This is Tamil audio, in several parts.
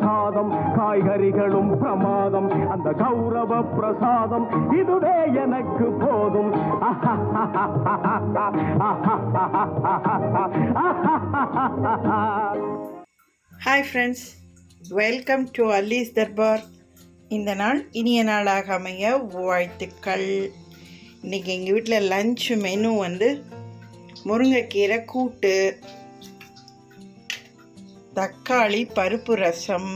சாதம் காய்கறிகளும் பிரமாதம் அந்த கௌரவ பிரசாதம் இதுவே எனக்கு போதும். Hi friends, welcome to Alli's Darbar. இந்த நாள் இனிய நாளாக அமைய வாழ்த்துக்கள். இன்றைக்கி எங்கள் வீட்டில் லஞ்ச் மெனு வந்து முருங்கைக்கீரை கூட்டு, தக்காளி பருப்பு ரசம்,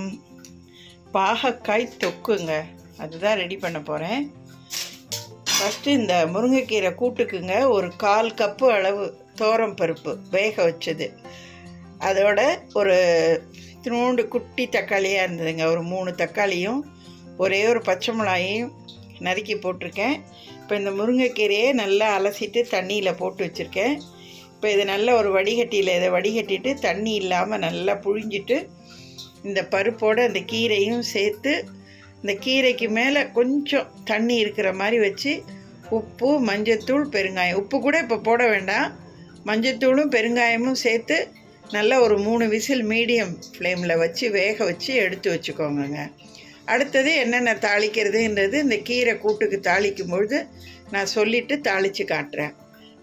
பாகக்காய் தொக்குங்க. அதுதான் ரெடி பண்ண போகிறேன். ஃபஸ்ட்டு இந்த முருங்கைக்கீரை கூட்டுக்குங்க ஒரு 1/4 கப்பு அளவு தோரம் பருப்பு வேக வச்சது, அதோட ஒரு இத்தினோண்டு குட்டி தக்காளியாக இருந்ததுங்க, ஒரு 3 தக்காளியும் ஒரே ஒரு பச்சை மிளகாயும் நறுக்கி போட்டிருக்கேன். இப்போ இந்த முருங்கைக்கீரையை நல்லா அலசிட்டு தண்ணியில் போட்டு வச்சுருக்கேன். இப்போ இது நல்ல ஒரு வடிகட்டியில் இதை வடிகட்டிட்டு தண்ணி இல்லாமல் நல்லா புழிஞ்சிட்டு இந்த பருப்போடு அந்த கீரையும் சேர்த்து இந்த கீரைக்கு மேலே கொஞ்சம் தண்ணி இருக்கிற மாதிரி வச்சு உப்பு, மஞ்சத்தூள், பெருங்காயம், உப்பு கூட இப்போ போட வேண்டாம், மஞ்சத்தூளும் பெருங்காயமும் சேர்த்து நல்லா ஒரு 3 விசில் மீடியம் ஃப்ளேமில் வச்சு வேக வச்சு எடுத்து வச்சுக்கோங்க. அடுத்தது என்னென்ன தாளிக்கிறதுன்றது இந்த கீரை கூட்டுக்கு தாளிக்கும் பொழுது நான் சொல்லிவிட்டு தாளித்து காட்டுறேன்.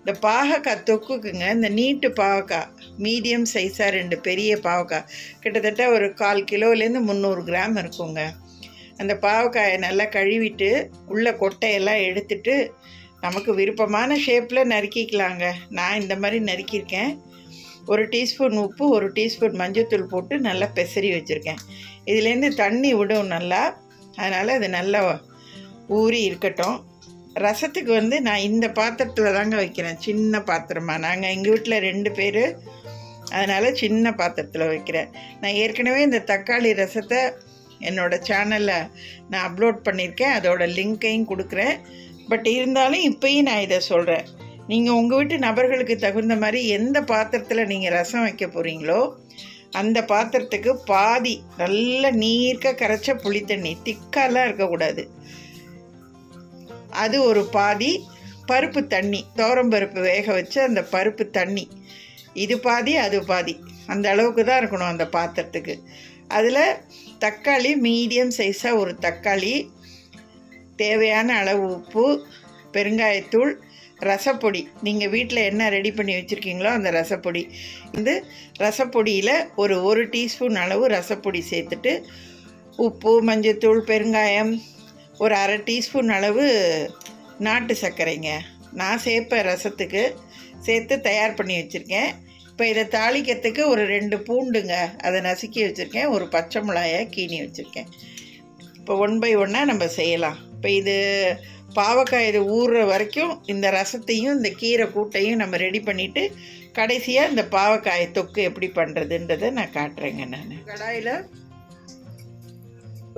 இந்த பாகக்காய் தொக்குக்குங்க, இந்த நீட்டு பாவக்காய் மீடியம் சைஸாக 2 பெரிய பாவக்காய் கிட்டத்தட்ட ஒரு 1/4 கிலோலேருந்து 300 கிராம் இருக்குங்க. அந்த பாவக்காயை நல்லா கழுவிட்டு உள்ள கொட்டையெல்லாம் எடுத்துட்டு நமக்கு விருப்பமான ஷேப்பில் நறுக்கிக்கலாங்க. நான் இந்த மாதிரி நறுக்கியிருக்கேன். 1 டீஸ்பூன் உப்பு, 1 டீஸ்பூன் மஞ்சத்தூள் போட்டு நல்லா பெசரி வச்சுருக்கேன். இதுலேருந்து தண்ணி விடும் நல்லா, அதனால் அது நல்லா ஊறி இருக்கட்டும். ரசத்துக்கு வந்து நான் இந்த பாத்திரத்தில் தாங்க வைக்கிறேன், சின்ன பாத்திரமாக. நாங்கள் எங்கள் வீட்டில் 2 பேர், அதனால் சின்ன பாத்திரத்தில் வைக்கிறேன். நான் ஏற்கனவே இந்த தக்காளி ரசத்தை என்னோடய சேனலில் நான் அப்லோட் பண்ணியிருக்கேன், அதோட லிங்க்கையும் கொடுக்குறேன். பட் இருந்தாலும் இப்போயும் நான் இதை சொல்கிறேன். நீங்கள் உங்கள் வீட்டு நபர்களுக்கு தகுந்த மாதிரி எந்த பாத்திரத்தில் நீங்கள் ரசம் வைக்க போகிறீங்களோ அந்த பாத்திரத்துக்கு பாதி நல்ல நீர்க்க கரைச்ச புளித்தண்ணி, திக்காலாம் இருக்கக்கூடாது, அது ஒரு பாதி, பருப்பு தண்ணி, பருப்பு வேக வச்சு அந்த பருப்பு தண்ணி, இது பாதி அது பாதி, அந்த அளவுக்கு தான் இருக்கணும் அந்த பாத்திரத்துக்கு. அதில் தக்காளி மீடியம் சைஸாக ஒரு தக்காளி, தேவையான அளவு உப்பு, பெருங்காயத்தூள், ரசப்பொடி, நீங்கள் வீட்டில் என்ன ரெடி பண்ணி வச்சுருக்கீங்களோ அந்த ரசப்பொடி. இந்த ரசப்பொடியில் ஒரு டீஸ்பூன் அளவு ரசப்பொடி சேர்த்துட்டு உப்பு, மஞ்சத்தூள், பெருங்காயம், ஒரு 1/2 டீஸ்பூன் அளவு நாட்டு சர்க்கரைங்க நான் சேர்ப்பேன் ரசத்துக்கு, சேர்த்து தயார் பண்ணி வச்சுருக்கேன். இப்போ இதை தாளிக்கிறதுக்கு ஒரு 2 பூண்டுங்க அதை நசுக்கி வச்சுருக்கேன், ஒரு பச்சை மிளகாயை கீனி வச்சுருக்கேன். இப்போ 1 பை 1 நம்ம செய்யலாம். இப்போ இது பாவக்காய் இது ஊறுற வரைக்கும் இந்த ரசத்தையும் இந்த கீரை கூட்டையும் நம்ம ரெடி பண்ணிவிட்டு கடைசியாக இந்த பாவக்காய் தொக்கு எப்படி பண்ணுறதுன்றதை நான் காட்டுறேங்க. நான் கடாயில்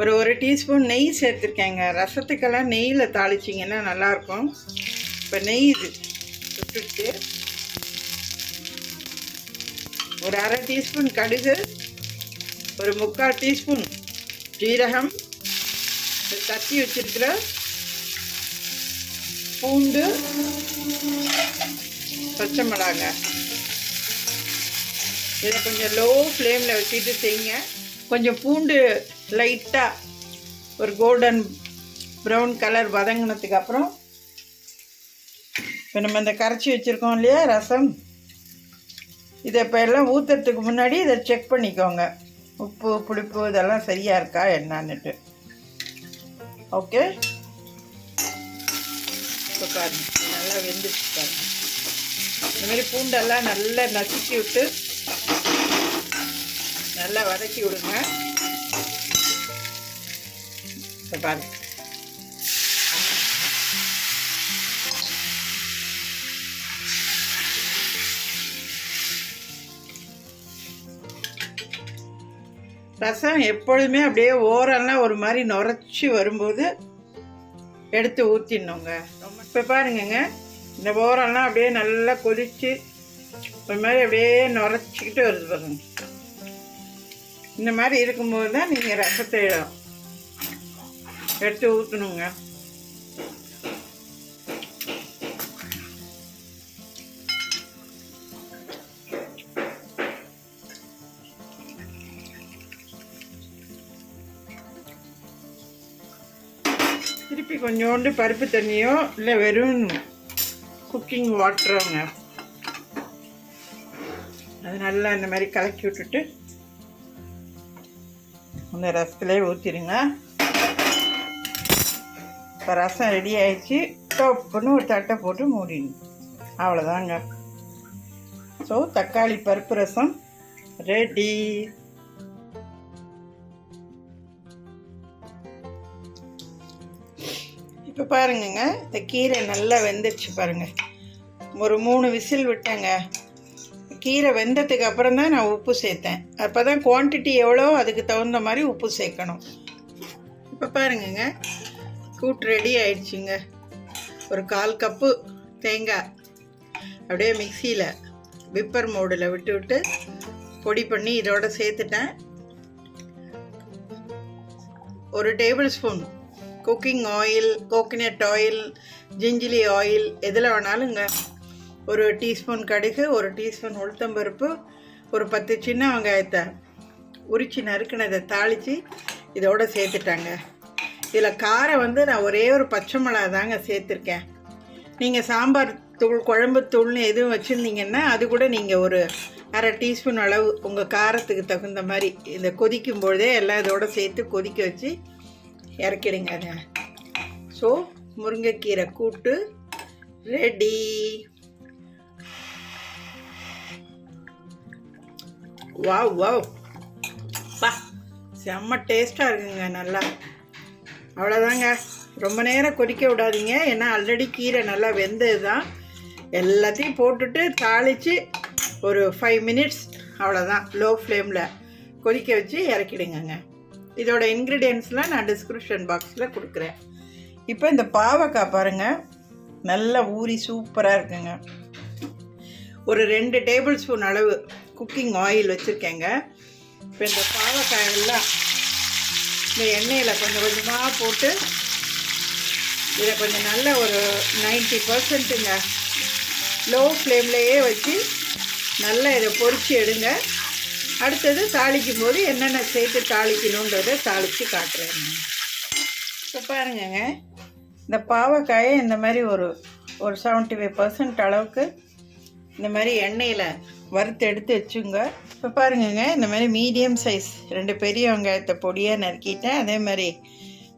ஒரு டீஸ்பூன் நெய் சேர்த்துருக்கேங்க. ரசத்துக்கெல்லாம் நெய்யில் தாளிச்சிங்கன்னா நல்லாயிருக்கும். இப்போ நெய் இது சுட்டுட்டு ஒரு 1/2 டீஸ்பூன் கடுகு, ஒரு 3/4 டீஸ்பூன் ஜீரகம், தட்டி வச்சிருக்கிற பூண்டு, பச்சை மிளகாங்க, இதை கொஞ்சம் லோ ஃப்ளேமில் வச்சுட்டு செய்யுங்க. கொஞ்சம் பூண்டு லைட்டாக ஒரு கோல்டன் ப்ரௌன் கலர் வதங்கினதுக்கு அப்புறம் இப்போ நம்ம இந்த கரைச்சி வச்சுருக்கோம் இல்லையா ரசம், இதை இப்போ எல்லாம் ஊற்றுறதுக்கு முன்னாடி இதை செக் பண்ணிக்கோங்க, உப்பு புளிப்பு இதெல்லாம் சரியாக இருக்கா என்னான்னுட்டு. ஓகே, இப்போ பாருங்க நல்லா வெந்துச்சு பாருங்க. இந்தமாரி பூண்டெல்லாம் நல்லா நசுக்கி விட்டு நல்லா வதக்கி விடுங்க. இப்போ பாருங்க ரசம் எப்பொழுதுமே அப்படியே ஓரெல்லாம் ஒரு மாதிரி நுரைச்சி வரும்போது எடுத்து ஊற்றிடணுங்க. இப்போ பாருங்கங்க, இந்த ஓரெல்லாம் அப்படியே நல்லா கொதித்து ஒரு மாதிரி அப்படியே நுரைச்சிக்கிட்டு வருது பாருங்க. இந்த மாதிரி இருக்கும்போது தான் நீங்கள் ரசத்தை எடுத்து ஊற்றணுங்க. திருப்பி கொஞ்சோண்டு பருப்பு தண்ணியோ இல்லை வெறும் குக்கிங் வாட்டரோங்க அது நல்லா இந்த மாதிரி கலக்கி விட்டுட்டு அந்த ரசத்துலேயே ஊற்றிடுங்க. இப்போ ரசம் ரெடி ஆயிடுச்சு. டப்புன்னு ஒரு தட்டை போட்டு மூடிடணும். அவ்வளோதாங்க. ஸோ தக்காளி பருப்பு ரசம் ரெடி. இப்போ பாருங்கங்க, இந்த கீரை நல்லா வெந்துடுச்சு பாருங்கள். ஒரு 3 விசில் விட்டேங்க. கீரை வெந்ததுக்கு அப்புறம் தான் நான் உப்பு சேர்த்தேன். அப்போ தான் குவான்டிட்டி எவ்வளோ அதுக்கு தகுந்த மாதிரி உப்பு சேர்க்கணும். இப்போ பாருங்கங்க, கூட்டு ரெடி ஆயிடுச்சுங்க. ஒரு 1/4 கப்பு தேங்காய் அப்படியே மிக்சியில் விப்பர் மோடில் விட்டு பொடி பண்ணி இதோட சேர்த்துட்டேன். 1 table spoon cooking oil, coconut oil, gingelly oil எதில் வேணாலுங்க. 1 டீஸ்பூன் கடுகு, 1 டீஸ்பூன் உளுத்தம்பருப்பு, ஒரு 10 சின்ன வெங்காயத்தை உரிச்சு நறுக்கினதை தாளித்து இதோட சேர்த்துட்டாங்க. இதில் காரம் வந்து நான் ஒரே ஒரு பச்சை மிளகா தாங்க சேர்த்துருக்கேன். நீங்கள் சாம்பார் தூள், குழம்பு தூள்னு எதுவும் வச்சுருந்தீங்கன்னா அது கூட நீங்கள் ஒரு 1/2 டீஸ்பூன் அளவு உங்கள் காரத்துக்கு தகுந்த மாதிரி இந்த கொதிக்கும் பொழுதே எல்லாம் இதோட சேர்த்து கொதிக்க வச்சு இறக்கிடுங்க. ஸோ முருங்கைக்கீரை கூட்டு ரெடி. வாவ் வாவ் பா, செம்ம டேஸ்ட்டாக இருக்குங்க. நல்லா அவ்வளோதாங்க. ரொம்ப நேரம் கொதிக்க விடாதீங்க, ஏன்னா ஆல்ரெடி கீரை நல்லா வெந்தது தான். எல்லாத்தையும் போட்டுட்டு தாளித்து ஒரு 5 மினிட்ஸ் அவ்வளோதான் லோ ஃப்ளேமில் கொதிக்க வச்சு இறக்கிடுங்க. இதோட இன்க்ரீடியன்ட்ஸ்லாம் நான் டிஸ்கிரிப்ஷன் பாக்ஸில் கொடுக்குறேன். இப்போ இந்த பாவக்காய் பாருங்கள், நல்லா ஊறி சூப்பராக இருக்குங்க. ஒரு 2 டேபிள் ஸ்பூன் அளவு குக்கிங் ஆயில் வச்சுருக்கேங்க. இப்போ இந்த பாவக்காயெல்லாம் இந்த எண்ணெயில் கொஞ்சம் கொஞ்சமாக போட்டு இதை கொஞ்சம் நல்ல ஒரு 90%ங்க லோ ஃப்ளேம்லேயே வச்சு நல்லா இதை பொரித்து எடுங்க. அடுத்தது தாளிக்கும் போது என்னென்ன சேர்த்து தாளிக்கணுன்றதை தாளித்து காட்டுறேன். இப்போ பாருங்கங்க, இந்த பாவக்காயை இந்த மாதிரி ஒரு 75% அளவுக்கு இந்த மாதிரி எண்ணெயில் வறுத்து எடுத்து வச்சுங்க. இப்போ பாருங்கங்க, இந்த மாதிரி மீடியம் சைஸ் 2 பெரிய வெங்காயத்தை பொடியாக நறுக்கிட்டேன். அதே மாதிரி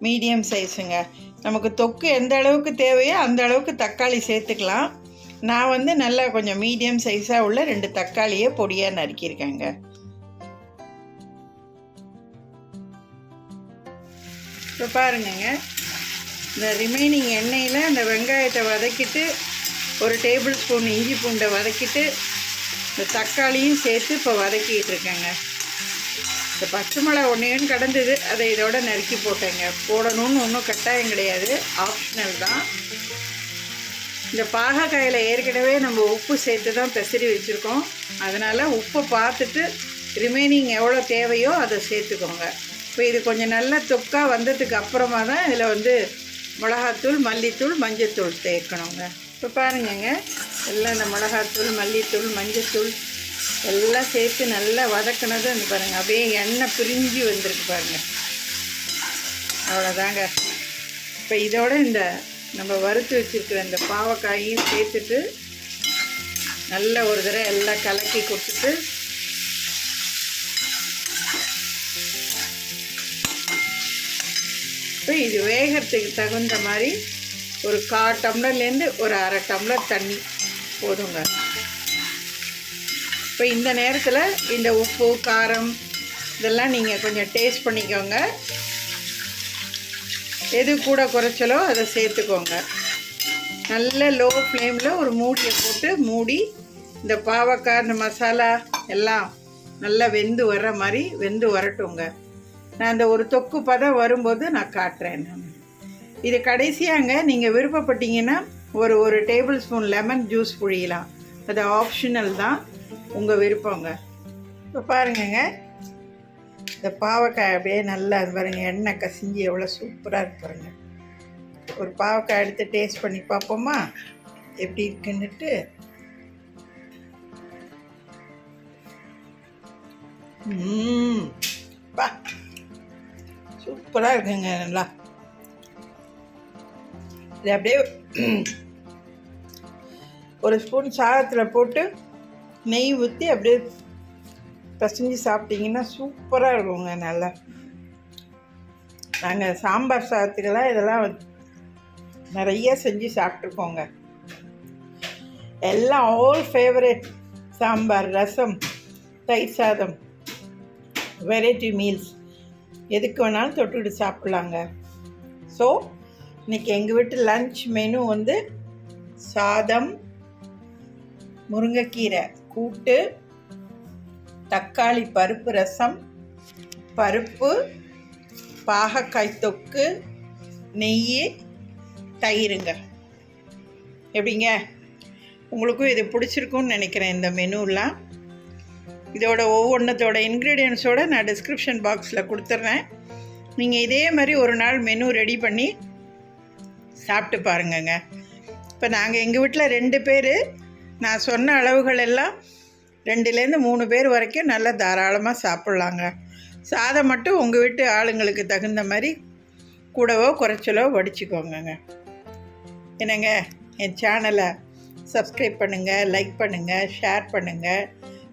மீடியம் சைஸுங்க. நமக்கு தொக்கு எந்த அளவுக்கு தேவையோ அந்த அளவுக்கு தக்காளி சேர்த்துக்கலாம். நான் வந்து நல்லா கொஞ்சம் மீடியம் சைஸாக உள்ள 2 தக்காளியை பொடியாக நறுக்கியிருக்கேங்க. இப்போ பாருங்கங்க, இந்த ரிமைனிங் எண்ணெயில் அந்த வெங்காயத்தை வதக்கிட்டு 1 டேபிள் ஸ்பூன் இஞ்சி பூண்டை வதக்கிட்டு இந்த தக்காளியும் சேர்த்து இப்போ வதக்கிட்டு இருக்கேங்க. இந்த பச்சை மிளகா ஒன்று கடந்தது, அதை இதோட நறுக்கி போட்டேங்க. போடணும்னு ஒன்றும் கட்டாயம் கிடையாது, ஆப்ஷனல் தான். இந்த பாகக்காயில் ஏற்கனவே நம்ம உப்பு சேர்த்து தான் பெசரி வச்சுருக்கோம். அதனால் உப்பை பார்த்துட்டு ரிமைனிங் எவ்வளோ தேவையோ அதை சேர்த்துக்கோங்க. இப்போ இது கொஞ்சம் நல்லா தொக்காக வந்ததுக்கு அப்புறமா தான் இதில் வந்து மிளகாத்தூள், மல்லித்தூள், மஞ்சத்தூள் சேர்க்கணுங்க. இப்போ பாருங்கங்க, எல்லாம் இந்த மிளகாத்தூள், மல்லித்தூள், மஞ்சத்தூள் எல்லாம் சேர்த்து நல்லா வதக்கினது இந்த பாருங்கள், அப்படியே எண்ணெய் பிரிஞ்சு வந்திருக்கு பாருங்கள். அவ்வளோதாங்க. இப்போ இதோட இந்த நம்ம வறுத்து வச்சுருக்கிற இந்த பாவக்காயையும் சேர்த்துட்டு நல்லா ஒரு தடவை எல்லாம் கலக்கி கொடுத்துட்டு இப்போ இது வேகிறதுக்கு தகுந்த மாதிரி ஒரு 1/4 டம்ளர்லேருந்து ஒரு 1/2 டம்ளர் தண்ணி போதுங்க. இப்போ இந்த நேரத்தில் இந்த உப்பு, காரம் இதெல்லாம் நீங்கள் கொஞ்சம் டேஸ்ட் பண்ணிக்கோங்க. எது கூட குறைச்சலோ அதை சேர்த்துக்கோங்க. நல்ல லோ ஃப்ளேமில் ஒரு மூடியை போட்டு மூடி இந்த பாவக்காய், இந்த மசாலா எல்லாம் நல்லா வெந்து வர்ற மாதிரி வெந்து வரட்டுங்க. நான் இந்த ஒரு தொக்கு பதம் வரும்போது நான் காட்டுறேன். இது கடைசியாங்க நீங்கள் விருப்பப்பட்டீங்கன்னா ஒரு டேபிள் ஸ்பூன் லெமன் ஜூஸ் புழியலாம். அது ஆப்ஷனல் தான், உங்கள் விருப்பங்க. இப்போ பாருங்கங்க, இந்த பாவக்காய் அப்படியே நல்லா அது பாருங்கள், எண்ணெய் கசிஞ்சு எவ்வளோ சூப்பராக இருக்கு பாருங்கள். ஒரு பாவக்காய் எடுத்து டேஸ்ட் பண்ணி பார்ப்போமா எப்படி இருக்குன்னுட்டு. பா, சூப்பராக இருக்குங்க. நல்லா இது அப்படியே ஒரு ஸ்பூன் சாதத்தில் போட்டு நெய் ஊற்றி அப்படியே பசஞ்சு சாப்பிட்டிங்கன்னா சூப்பராக இருக்குங்க. நல்லா நாங்கள் சாம்பார் சாதத்துக்கெல்லாம் இதெல்லாம் நிறைய செஞ்சு சாப்பிட்ருக்கோங்க. எல்லாம் ஆல் ஃபேவரட். சாம்பார், ரசம், தயிர் சாதம், வெரைட்டி மீல்ஸ் எதுக்கு வேணாலும் தொட்டுக்கிட்டு சாப்பிட்லாங்க. ஸோ இன்றைக்கி எங்கள் வீட்டு லன்ச் மெனு வந்து சாதம், முருங்கைக்கீரை கூட்டு, தக்காளி பருப்பு ரசம், பருப்பு, பாகக்காய் தொக்கு, நெய், தயிருங்க. எப்படிங்க, உங்களுக்கும் இது பிடிச்சிருக்குன்னு நினைக்கிறேன். இந்த மெனுலாம் இதோட ஒவ்வொன்றத்தோட இன்க்ரீடியன்ஸோடு நான் டிஸ்கிரிப்ஷன் பாக்ஸில் கொடுத்துட்றேன். நீங்கள் இதே மாதிரி ஒரு நாள் மெனு ரெடி பண்ணி சாப்பிட்டு பாருங்கங்க. இப்போ நாங்கள் எங்கள் வீட்டில் 2 பேர், நான் சொன்ன அளவுகள் எல்லாம் 2லேருந்து 3 பேர் வரைக்கும் நல்லா தாராளமாக சாப்பிட்லாங்க. சாதம் மட்டும் உங்கள் வீட்டு ஆளுங்களுக்கு தகுந்த மாதிரி கூடவோ குறைச்சலோ வடிச்சுக்கோங்க. என்னங்க, என் சேனலை சப்ஸ்கிரைப் பண்ணுங்கள், லைக் பண்ணுங்கள், ஷேர் பண்ணுங்கள்,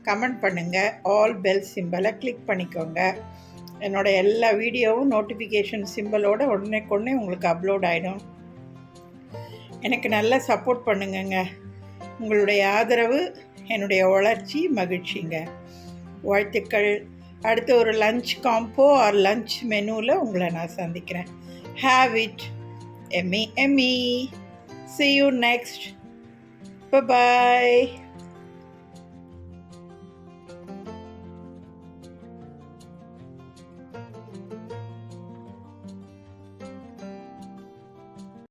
கமெண்ட் பண்ணுங்கள், ஆல் பெல் சிம்பலை கிளிக் பண்ணிக்கோங்க. என்னோடய எல்லா வீடியோவும் நோட்டிஃபிகேஷன் சிம்பிளோட உடனே உங்களுக்கு அப்லோட் ஆகிடும். எனக்கு நல்லா சப்போர்ட் பண்ணுங்கங்க. உங்களுடைய ஆதரவு என்னுடைய வளர்ச்சி, மகிழ்ச்சிங்க. வாழ்த்துக்கள். அடுத்து ஒரு லஞ்ச் காம்போ ஆர் லஞ்ச் மெனுவில் உங்களை நான் சந்திக்கிறேன். Have it. Emmy. See you next. Bye-bye.